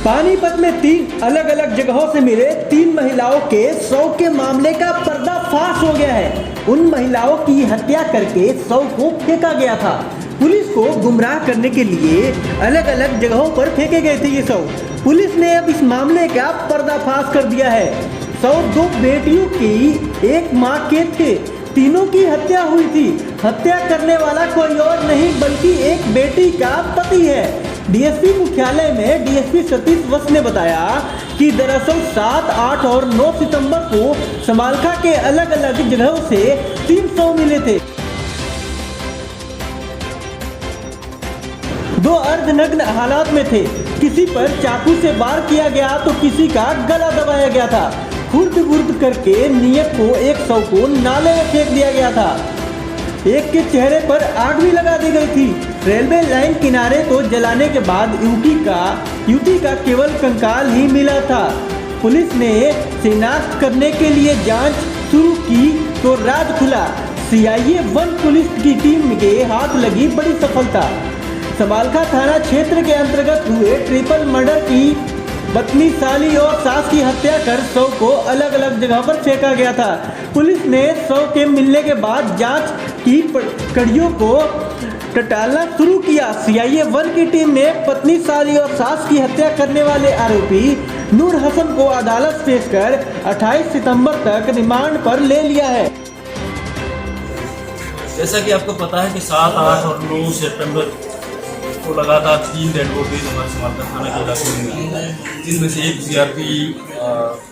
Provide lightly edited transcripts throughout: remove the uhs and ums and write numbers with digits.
पानीपत में 3 अलग अलग जगहों से मिले 3 महिलाओं के 100 के मामले का पर्दाफाश हो गया है। उन महिलाओं की हत्या करके 100 को फेंका गया था। पुलिस को गुमराह करने के लिए अलग अलग जगहों पर फेंके गए थे ये 100। पुलिस ने अब इस मामले का पर्दाफाश कर दिया है। 100 2 बेटियों की एक मां के थे। तीनों की हत्या हुई थी। हत्या करने वाला कोई और नहीं बल्कि एक बेटी का पति है। डीएसपी मुख्यालय में डीएसपी सतीश वत्स ने बताया कि दरअसल 7, 8 और 9 सितंबर को समालखा के अलग अलग जगहों से 300 मिले थे। 2 अर्धनग्न हालात में थे। किसी पर चाकू से वार किया गया तो किसी का गला दबाया गया था। खुर्द करके नियत को 100 को नाले में फेंक दिया गया था। एक के चेहरे पर आग भी लगा दी गई थी। रेलवे लाइन किनारे को जलाने के बाद युवती का केवल कंकाल ही मिला था। पुलिस ने शिनाख्त करने के लिए जांच शुरू की तो राज खुला। सीआईए 1 पुलिस की टीम के हाथ लगी बड़ी सफलता। समालखा थाना क्षेत्र के अंतर्गत हुए ट्रिपल मर्डर की पत्नी, साली और सास की हत्या कर 100 को अलग अलग जगह पर फेंका गया था। पुलिस ने 100 के मिलने के बाद जांच की कड़ियों को टटालना शुरू किया। सीआईए 1 की टीम ने पत्नी, साली और सास की हत्या करने वाले आरोपी नूर हसन को अदालत पेश कर 28 सितंबर तक रिमांड पर ले लिया है। जैसा कि आपको पता है कि 7, 8 और 9 सितंबर को लगातार 3 डेड बॉडीज हमारे समालखा थाना के इलाके में मिली, जिनमें से एक जीआरपी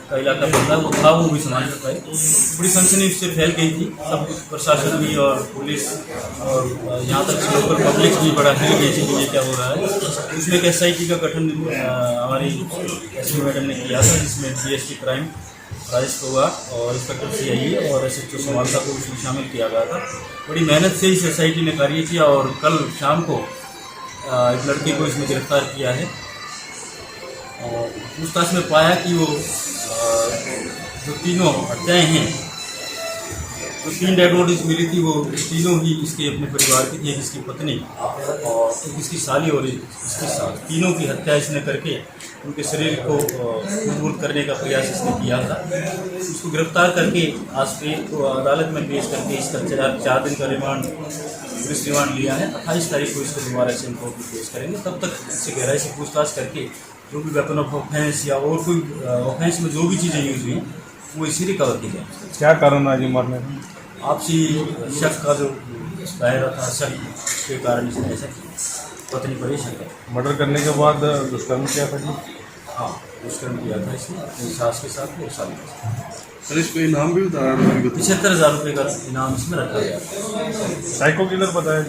का इलाका पड़ता है वो था, वो भी समाज में पाई। बड़ी सनसनी उससे फैल गई थी। सब कुछ प्रशासन भी और पुलिस और यहाँ तक लोकल पब्लिक भी बड़ा हिल गई थी कि ये क्या हो रहा है। उसमें एक SIT का गठन हमारी एसपी मैडम ने किया था, जिसमें DSP क्राइम राजेश पवार और इंस्पेक्टर CIE और SHO समालखा को उसमें शामिल किया गया था। बड़ी मेहनत से इस SIT ने कार्य किया और कल शाम को एक लड़के को इसमें गिरफ्तार किया है। और पूछताछ में पाया कि वो जो तीनों हत्याएं हैं, जो 3 डेड बॉडीज मिली थी, वो तीनों ही इसके अपने परिवार की थी। एक इसकी पत्नी और एक इसकी साली और इसकी सास, तीनों की हत्या इसने करके उनके शरीर को मजबूत करने का प्रयास इसने किया था। उसको गिरफ्तार करके आज को अदालत में पेश करके इसका 4 दिन का रिमांड पुलिस रिमांड लिया है। 28 तारीख को इसको दोबारा से इनको पेश करेंगे। तब तक इससे गहराई से पूछताछ करके जो भी वेपन ऑफ ऑफेंस या और कोई ऑफेंस में जो भी चीज़ें यूज हुई वो इसी रिकवर की जाए। क्या कारण है जी मरने का? आपसी शक का जो दायरा था, शक के कारण इसने ऐसा पत्नी पर ही शक। मर्डर करने के बाद दुष्कर्म किया था जी? हाँ, दुष्कर्म किया था इसने अपनी सास के साथ और साली के साथ। सर इसको इनाम भी उतारा? 75,000 रुपये का इनाम इसमें रखा गया। साइको किलर बताया?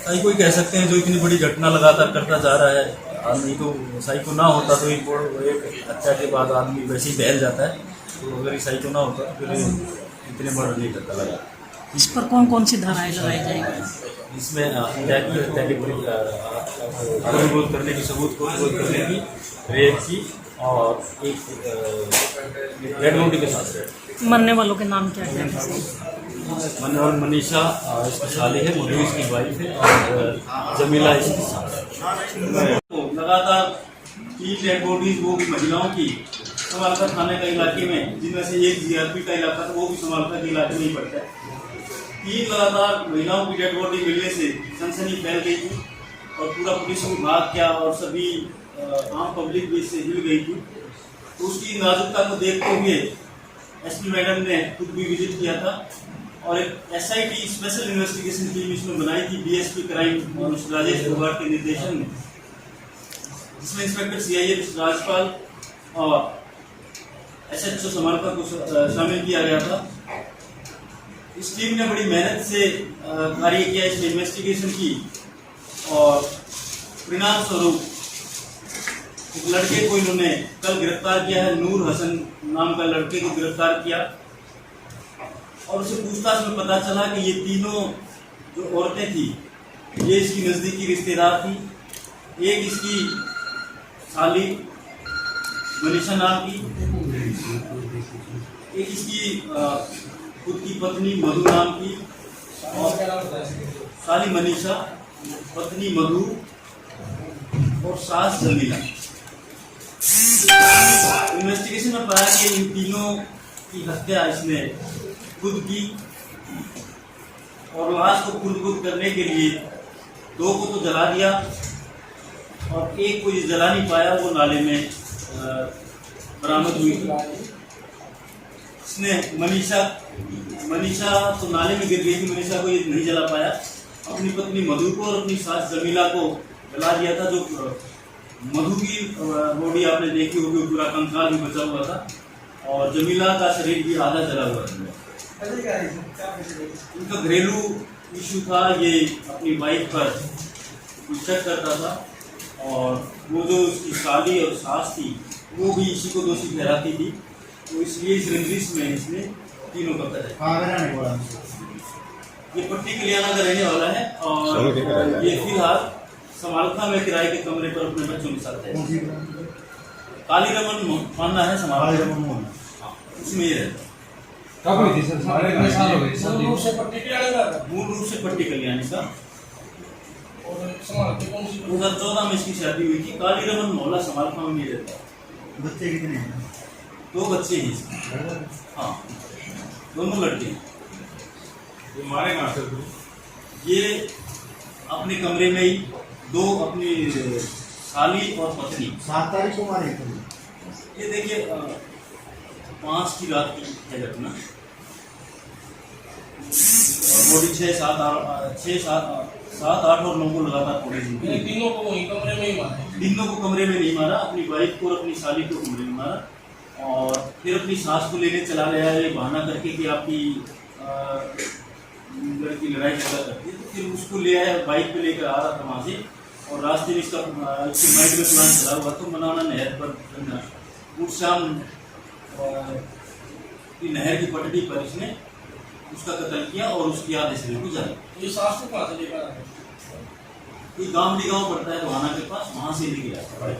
साइको ही कह सकते हैं, जो इतनी बड़ी घटना लगातार करता जा रहा है। आदमी तो साइको ना होता तो एक हत्या के बाद आदमी वैसे ही बहल जाता है। तो अगर ये साइको ना होता तो फिर इतने मर्डर नहीं करता लगा। इस पर कौन कौन सी धाराएं लगाई जाएंगी? इसमें हत्या की करने की, सबूत को विरोध करने की, रेप की और एक डेड बॉडी के साथ। मरने वालों के नाम क्या है? मनोहर मनीषा इसकी साली है, मधु इसकी वाइफ है और जमीला इसकी सास है। लगातार 3 डेड बॉडीज वो भी महिलाओं की समालखा थाने का इलाके में, जिनमें से एक जीआरपी का इलाका था, वो भी समालखा के इलाके में ही पड़ता है। 3 लगातार महिलाओं की डेड बॉडी मिलने से सनसनी फैल गई थी और पूरा पुलिस विभाग क्या और सभी आम पब्लिक भी इससे हिल गई थी। तो उसकी नाजुकता को देखते हुए एसपी मैडम ने खुद भी विजिट किया था और एक SIT स्पेशल इन्वेस्टिगेशन टीम इसमें बनाई थी DSP क्राइम और राजेश पवार के निर्देशन में, जिसमें इंस्पेक्टर CIE राजपाल और SHO समालखा को शामिल किया गया था। इस टीम ने बड़ी मेहनत से कार्य किया, इसमें इन्वेस्टिगेशन की और परिणाम स्वरूप एक लड़के को इन्होंने कल गिरफ्तार किया है। नूर हसन नाम का लड़के को गिरफ्तार किया और उसे पूछताछ में पता चला कि ये तीनों जो औरतें थी ये इसकी नज़दीकी रिश्तेदार थी। एक इसकी साली मनीषा नाम की, एक इसकी खुद की पत्नी मधु नाम की और साली मनीषा, पत्नी मधु और सास जमीला। इन्वेस्टिगेशन में पाया कि इन तीनों की हत्या इसने खुद की, और लाश को खुद करने के लिए 2 को तो जला दिया और एक को ये जला नहीं पाया, वो नाले में बरामद हुई थी। इसने मनीषा तो नाले में गिर गई थी, मनीषा को ये नहीं जला पाया, अपनी पत्नी मधु को और अपनी सास जमीला को जला दिया था। जो मधु की बॉडी आपने देखी होगी, पूरा कंकाल भी बचा हुआ था और जमीला का शरीर भी आधा जला हुआ था। इनका घरेलू इशू था, ये अपनी वाइफ पर शक करता था और वो जो उसकी साली और सास थी वो भी इसी को दोषी ठहराती थी, तो इसलिए इस रंजिश में इसने तीनों का कत्ल। ये पट्टी कल्याणा का रहने वाला है और ये फिलहाल समालखा में किराए के कमरे पर अपने बच्चों के साथ है। काली रमन मानना है समालखा, उसमें ये रहता है। कब हुई थी सर? सारे कितने साल हो गए? मूल रूप से पट्टी कल्याणी का 2014 में इसकी शादी हुई थी। काली रमन मोहल्ला समालखा में रहता है। बच्चे कितने हैं? 2 बच्चे हैं इसके। हाँ, दोनों लड़के हैं। ये मारे कहाँ से थे? ये अपने कमरे में ही 2 अपनी साली और पत्नी। 7 तारीख को मारे थे। ये देखिए 5 की रात की है घटना और बॉडी 6, 7, 8 और 9 को लगातार पड़ी। तीनों को वहीं कमरे में ही मारा? तीनों को कमरे में नहीं मारा, अपनी वाइफ को और अपनी साली को कमरे में मारा और फिर अपनी सास को लेने चला गया ये बहाना करके कि आपकी लड़की लड़ाई झगड़ा करती है, तो फिर उसको ले आया, बाइक पे लेकर आ रहा था वहाँ से और रास्ते में इसकी माइंड में प्लान चला हुआ तो मनाना नहर पर उस शाम नहर की पटड़ी पर इसने उसका कत्ल किया और उसकी आधे शरीर को जला। ये सास को कहाँ से लेकर आए? ये गांव पड़ता है रोहाना के पास, वहाँ से लेके आया।